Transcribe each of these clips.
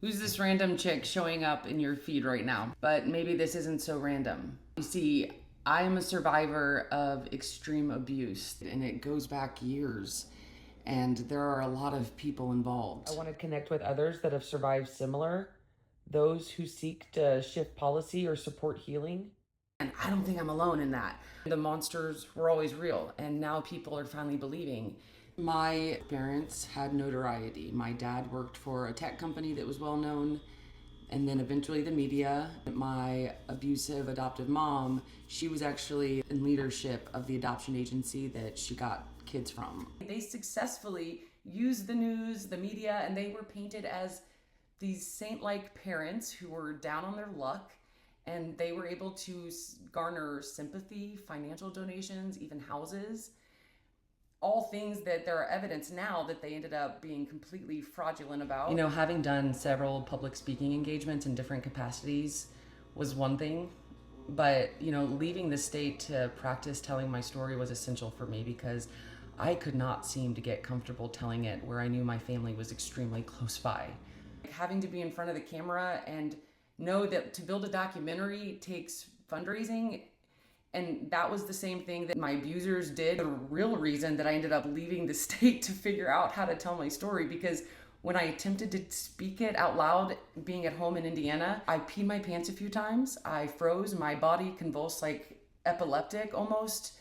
Who's this random chick showing up in your feed right now? But maybe this isn't so random. You see, I am a survivor of extreme abuse, and it goes back years. And there are a lot of people involved. I want to connect with others that have survived similar, those who seek to shift policy or support healing. And I don't think I'm alone in that. The monsters were always real, and now people are finally believing. My parents had notoriety. My dad worked for a tech company that was well known, and then eventually the media. My abusive adoptive mom, she was actually in leadership of the adoption agency that she got kids from. They successfully used the news, the media, and they were painted as these saint-like parents who were down on their luck, and they were able to garner sympathy, financial donations, even houses. All things that there are evidence now that they ended up being completely fraudulent about. You know, having done several public speaking engagements in different capacities was one thing, but leaving the state to practice telling my story was essential for me because I could not seem to get comfortable telling it where I knew my family was extremely close by. Having to be in front of the camera and know that to build a documentary takes fundraising. And that was the same thing that my abusers did. The real reason that I ended up leaving the state to figure out how to tell my story, because when I attempted to speak it out loud, being at home in Indiana, I peed my pants a few times. I froze, my body convulsed like epileptic almost.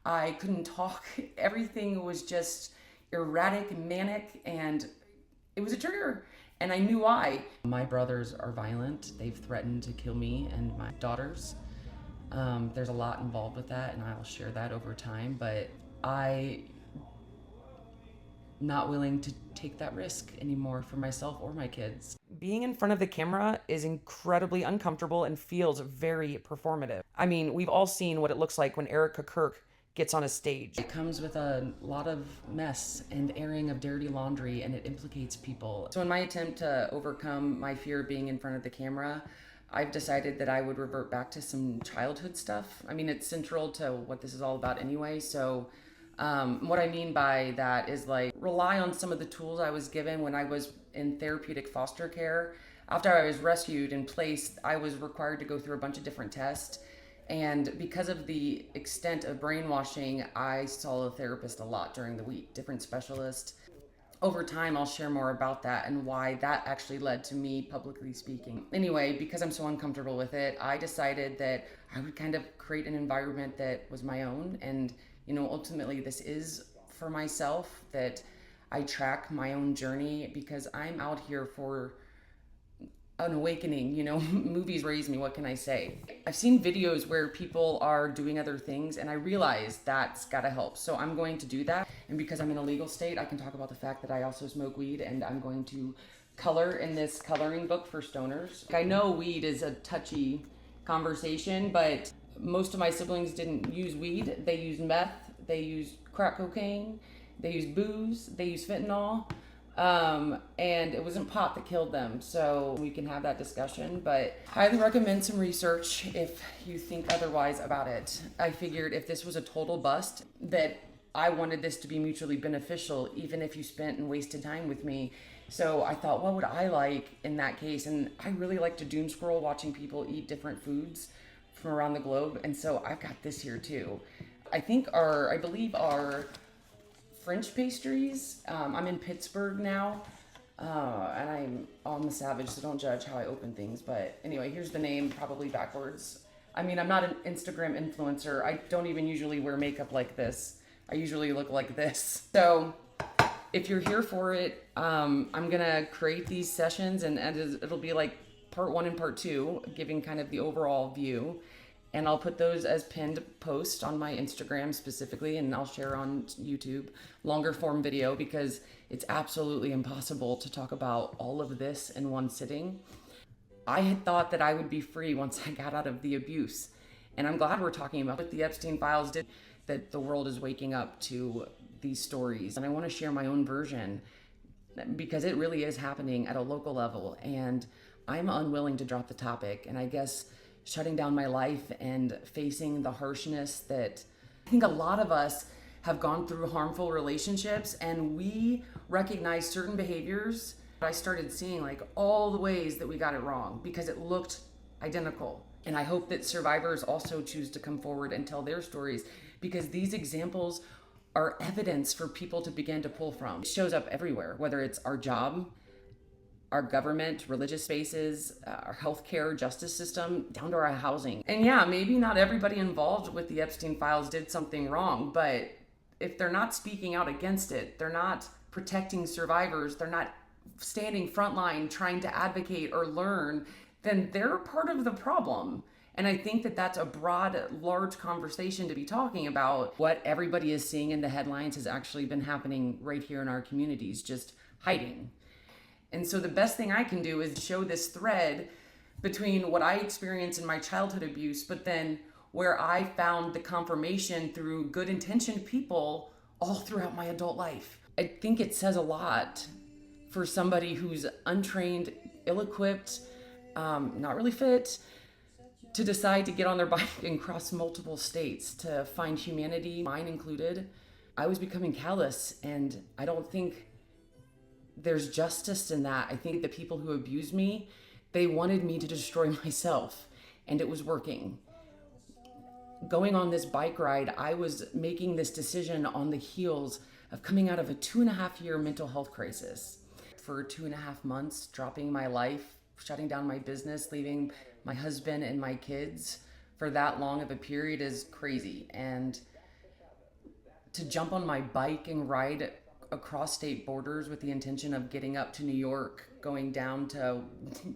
I couldn't talk. Everything was just erratic, manic, and it was a trigger. And I knew why. My brothers are violent. They've threatened to kill me and my daughters. There's a lot involved with that, and I'll share that over time, but I'm not willing to take that risk anymore for myself or my kids. Being in front of the camera is incredibly uncomfortable and feels very performative. I mean, we've all seen what it looks like when Erica Kirk gets on a stage. It comes with a lot of mess and airing of dirty laundry, and it implicates people. So in my attempt to overcome my fear of being in front of the camera, I've decided that I would revert back to some childhood stuff. I mean, it's central to what this is all about anyway. So what I mean by that is like rely on some of the tools I was given when I was in therapeutic foster care. After I was rescued and placed, I was required to go through a bunch of different tests. And because of the extent of brainwashing, I saw a therapist a lot during the week, different specialists. Over time, I'll share more about that and why that actually led to me publicly speaking. Anyway, because I'm so uncomfortable with it, I decided that I would kind of create an environment that was my own. And, ultimately, this is for myself, that I track my own journey because I'm out here for an awakening. Movies raised me, what can I say? I've seen videos where people are doing other things, and I realize that's gotta help. So I'm going to do that. And because I'm in a legal state, I can talk about the fact that I also smoke weed, and I'm going to color in this coloring book for stoners. I know weed is a touchy conversation, but most of my siblings didn't use weed. They used meth, they used crack cocaine, they used booze, they used fentanyl. And it wasn't pot that killed them, so we can have that discussion, but I highly recommend some research if you think otherwise about it. I figured if this was a total bust, that I wanted this to be mutually beneficial, even if you spent and wasted time with me. So I thought, what would I like in that case? And I really like to doom scroll watching people eat different foods from around the globe, and so I've got this here too. I believe our French pastries. I'm in Pittsburgh now, and I'm on the Savage, so don't judge how I open things. But anyway, here's the name, probably backwards. I mean, I'm not an Instagram influencer. I don't even usually wear makeup like this. I usually look like this. So if you're here for it, I'm gonna create these sessions, and it'll be like part 1 and part 2, giving kind of the overall view. And I'll put those as pinned posts on my Instagram specifically, and I'll share on YouTube longer form video because it's absolutely impossible to talk about all of this in one sitting. I had thought that I would be free once I got out of the abuse. And I'm glad we're talking about what the Epstein files did, that the world is waking up to these stories. And I want to share my own version because it really is happening at a local level. And I'm unwilling to drop the topic. And I guess shutting down my life and facing the harshness that I think a lot of us have gone through harmful relationships, and we recognize certain behaviors I started seeing like all the ways that we got it wrong because it looked identical. And I hope that survivors also choose to come forward and tell their stories, because these examples are evidence for people to begin to pull from. It shows up everywhere, whether it's our job, our government, religious spaces, our healthcare, justice system, down to our housing. And yeah, maybe not everybody involved with the Epstein files did something wrong, but if they're not speaking out against it, they're not protecting survivors, they're not standing frontline trying to advocate or learn, then they're part of the problem. And I think that that's a broad, large conversation to be talking about. What everybody is seeing in the headlines has actually been happening right here in our communities, just hiding. And so the best thing I can do is show this thread between what I experienced in my childhood abuse, but then where I found the confirmation through good intentioned people all throughout my adult life. I think it says a lot for somebody who's untrained, ill-equipped, not really fit, to decide to get on their bike and cross multiple states to find humanity, mine included. I was becoming callous, and I don't think there's justice in that. I think the people who abused me, they wanted me to destroy myself, and it was working. Going on this bike ride, I was making this decision on the heels of coming out of a 2.5-year mental health crisis. For 2.5 months, dropping my life, shutting down my business, leaving my husband and my kids for that long of a period is crazy. And to jump on my bike and ride across state borders with the intention of getting up to New York, going down to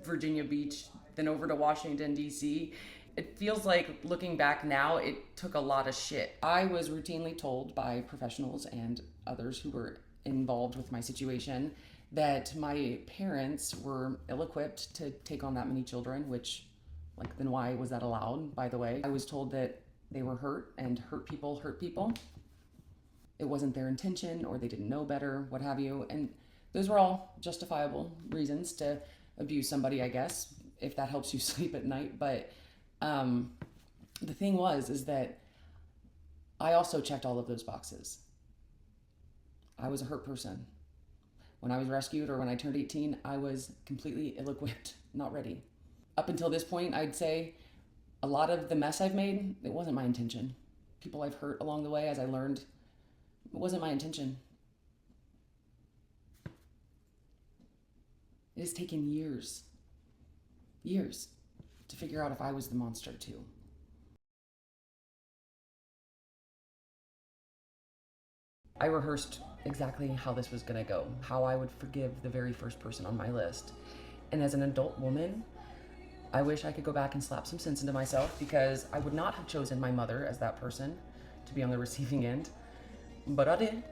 Virginia Beach, then over to Washington, D.C., it feels like, looking back now, it took a lot of shit. I was routinely told by professionals and others who were involved with my situation that my parents were ill-equipped to take on that many children, which, like, then why was that allowed, by the way? I was told that they were hurt, and hurt people hurt people. It wasn't their intention, or they didn't know better, what have you. And those were all justifiable reasons to abuse somebody, I guess, if that helps you sleep at night. But the thing is that I also checked all of those boxes. I was a hurt person. When I was rescued, or when I turned 18, I was completely ill-equipped, not ready. Up until this point, I'd say a lot of the mess I've made, it wasn't my intention. People I've hurt along the way, as I learned, it wasn't my intention. It has taken years to figure out if I was the monster too. I rehearsed exactly how this was gonna go, how I would forgive the very first person on my list. And as an adult woman, I wish I could go back and slap some sense into myself, because I would not have chosen my mother as that person to be on the receiving end, but I did.